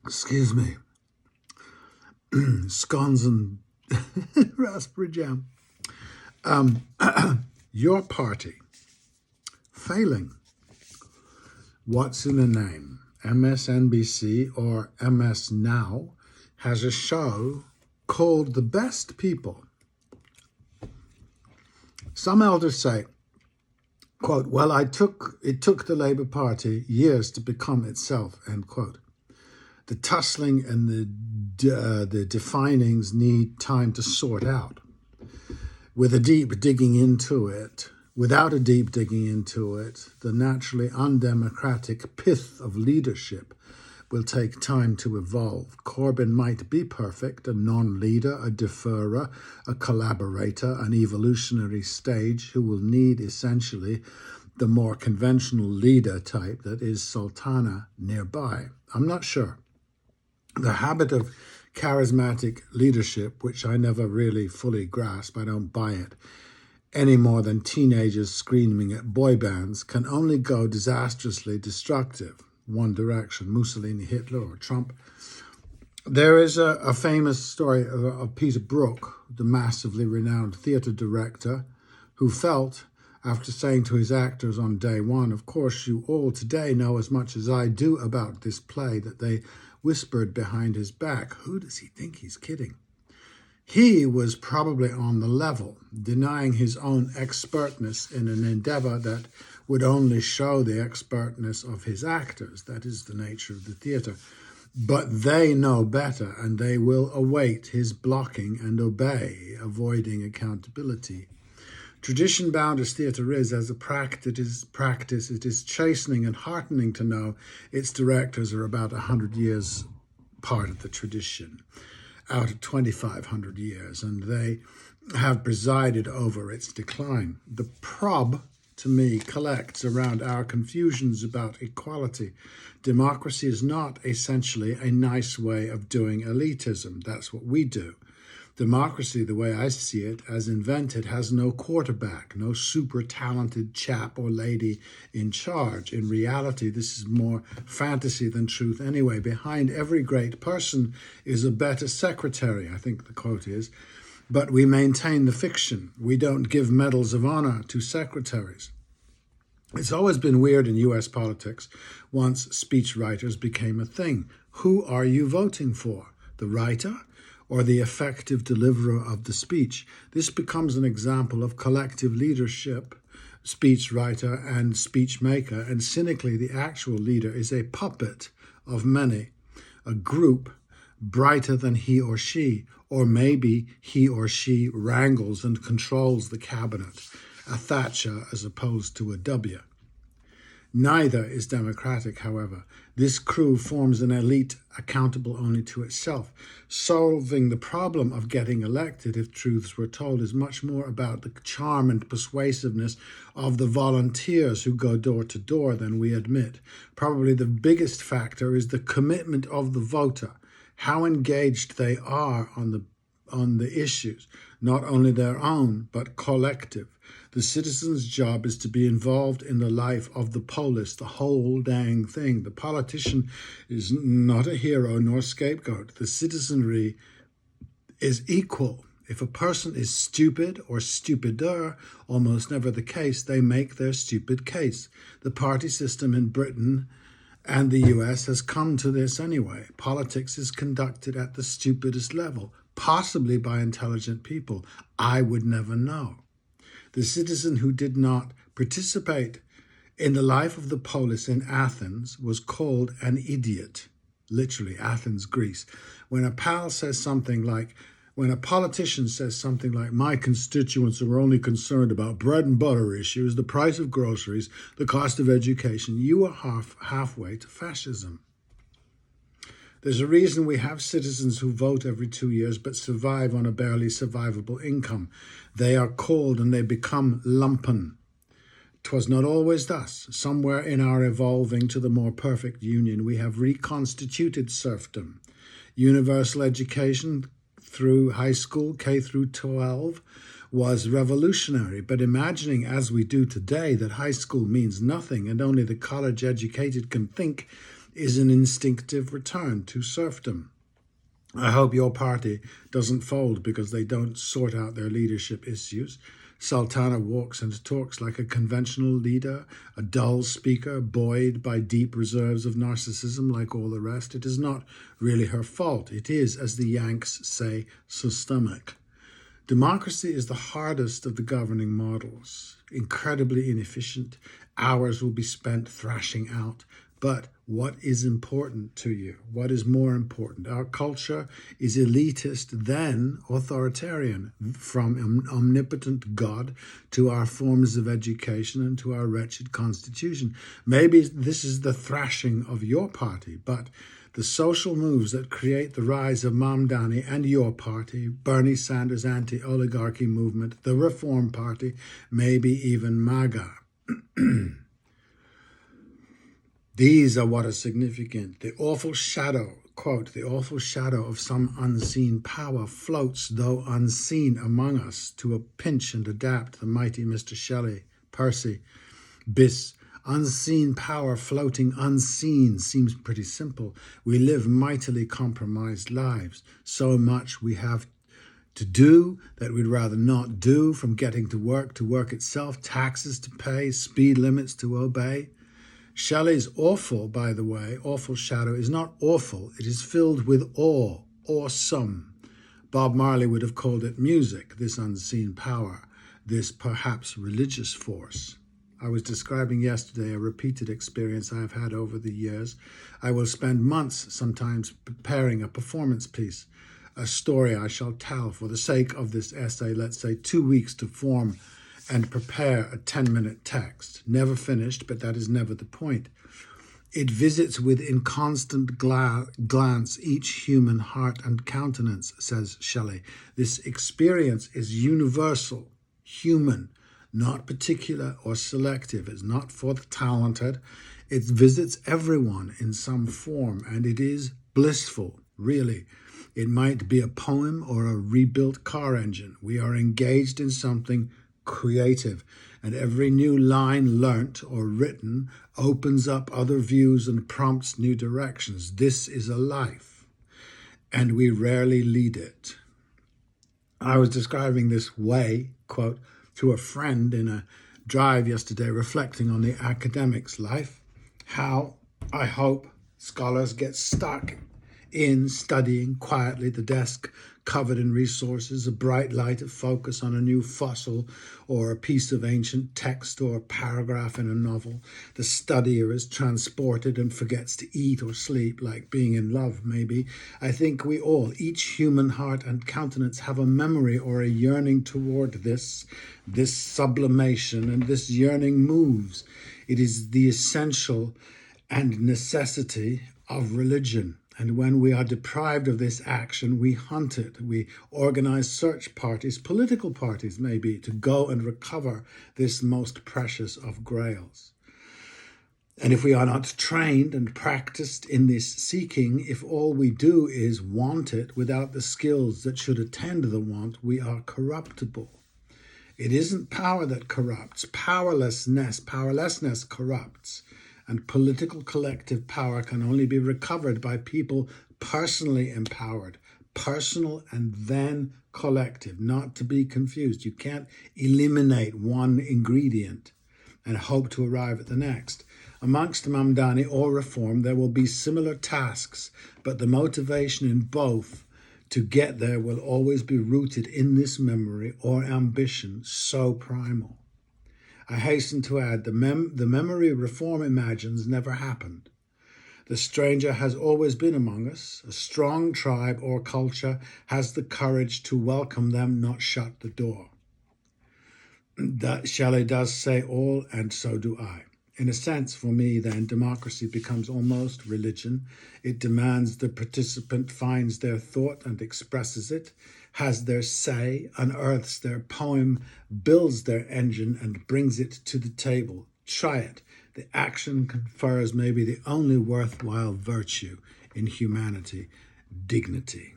excuse me, scones and raspberry jam. Your party, failing. What's in a name? MSNBC or MS Now has a show called The Best People. Some elders say, quote, well, it took the Labour Party years to become itself, end quote. The tussling and the definings need time to sort out. Without a deep digging into it, the naturally undemocratic pith of leadership will take time to evolve. Corbyn might be perfect, a non-leader, a deferrer, a collaborator, an evolutionary stage who will need essentially the more conventional leader type that is Sultana nearby. I'm not sure. The habit of charismatic leadership, which I never really fully grasp, I don't buy it, any more than teenagers screaming at boy bands, can only go disastrously destructive. One direction, Mussolini, Hitler, or Trump. There is a famous story of Peter Brook, the massively renowned theatre director, who felt, after saying to his actors on day one, of course you all today know as much as I do about this play, that they whispered behind his back, who does he think he's kidding? He was probably on the level, denying his own expertness in an endeavor that would only show the expertness of his actors. That is the nature of the theatre. But they know better, and they will await his blocking and obey, avoiding accountability. Tradition-bound as theatre is, as a practice, it is chastening and heartening to know its directors are about 100 years part of the tradition, out of 2,500 years, and they have presided over its decline. The prob, to me, collects around our confusions about equality. Democracy is not essentially a nice way of doing elitism. That's what we do. Democracy, the way I see it, as invented, has no quarterback, no super talented chap or lady in charge. In reality, this is more fantasy than truth anyway. Behind every great person is a better secretary, I think the quote is. But we maintain the fiction. We don't give medals of honor to secretaries. It's always been weird in US politics once speechwriters became a thing. Who are you voting for? The writer or the effective deliverer of the speech? This becomes an example of collective leadership, speechwriter and speechmaker, and cynically the actual leader is a puppet of many, a group brighter than he or she, or maybe he or she wrangles and controls the cabinet, a Thatcher as opposed to a W. Neither is democratic, however. This crew forms an elite accountable only to itself. Solving the problem of getting elected, if truths were told, is much more about the charm and persuasiveness of the volunteers who go door to door than we admit. Probably the biggest factor is the commitment of the voter, how engaged they are on the issues, not only their own, but collective. The citizen's job is to be involved in the life of the polis, the whole dang thing. The politician is not a hero nor scapegoat. The citizenry is equal. If a person is stupid or stupider, almost never the case, they make their stupid case. The party system in Britain and the US has come to this anyway. Politics is conducted at the stupidest level, possibly by intelligent people. I would never know. The citizen who did not participate in the life of the polis in Athens was called an idiot. Literally, Athens, Greece. When a politician says something like, my constituents are only concerned about bread and butter issues, the price of groceries, the cost of education, you are halfway to fascism. There's a reason we have citizens who vote every 2 years but survive on a barely survivable income. They are called and they become lumpen. 'Twas not always thus. Somewhere in our evolving to the more perfect union, we have reconstituted serfdom. Universal education through high school, K through 12, was revolutionary, but imagining as we do today that high school means nothing and only the college educated can think is an instinctive return to serfdom. I hope your party doesn't fold because they don't sort out their leadership issues. Sultana walks and talks like a conventional leader, a dull speaker, buoyed by deep reserves of narcissism like all the rest. It is not really her fault. It is, as the Yanks say, systemic. Democracy is the hardest of the governing models, incredibly inefficient. Hours will be spent thrashing out. But what is important to you? What is more important? Our culture is elitist, then authoritarian, from an omnipotent God to our forms of education and to our wretched constitution. Maybe this is the thrashing of your party, but the social moves that create the rise of Mamdani and your party, Bernie Sanders' anti-oligarchy movement, the Reform Party, maybe even MAGA. These are what are significant. The awful shadow, quote, the awful shadow of some unseen power floats, though unseen, among us to a pinch and adapt, the mighty Mr. Shelley, Percy, Byss. Unseen power floating unseen seems pretty simple. We live mightily compromised lives. So much we have to do that we'd rather not do, from getting to work itself, taxes to pay, speed limits to obey. Shelley's awful, by the way, awful shadow is not awful. It is filled with awe, awesome. Bob Marley would have called it music, this unseen power, this perhaps religious force. I was describing yesterday a repeated experience I have had over the years. I will spend months sometimes preparing a performance piece, a story I shall tell for the sake of this essay, let's say 2 weeks to form and prepare a 10-minute text. Never finished, but that is never the point. It visits with inconstant glance each human heart and countenance, says Shelley. This experience is universal, human, not particular or selective. It's not for the talented. It visits everyone in some form, and it is blissful, really. It might be a poem or a rebuilt car engine. We are engaged in something creative, and every new line learnt or written opens up other views and prompts new directions. This is a life, and we rarely lead it. I was describing this way, quote, to a friend in a drive yesterday, reflecting on the academic's life, how I hope scholars get stuck in studying quietly, the desk covered in resources, a bright light of focus on a new fossil or a piece of ancient text or a paragraph in a novel. The studier is transported and forgets to eat or sleep, like being in love, maybe. I think we all, each human heart and countenance, have a memory or a yearning toward this sublimation, and this yearning moves. It is the essential and necessity of religion. And when we are deprived of this action, we hunt it. We organize search parties, political parties maybe, to go and recover this most precious of grails. And if we are not trained and practiced in this seeking, if all we do is want it without the skills that should attend the want, we are corruptible. It isn't power that corrupts. Powerlessness corrupts. And political collective power can only be recovered by people personally empowered. Personal and then collective, not to be confused. You can't eliminate one ingredient and hope to arrive at the next. Amongst Mamdani or Reform, there will be similar tasks, but the motivation in both to get there will always be rooted in this memory or ambition so primal. I hasten to add, the memory Reform imagines never happened. The stranger has always been among us. A strong tribe or culture has the courage to welcome them, not shut the door. That Shelley does say all, and so do I. In a sense, for me, then, democracy becomes almost religion. It demands the participant finds their thought and expresses it, has their say, unearths their poem, builds their engine, and brings it to the table. Try it. The action confers maybe the only worthwhile virtue in humanity, dignity.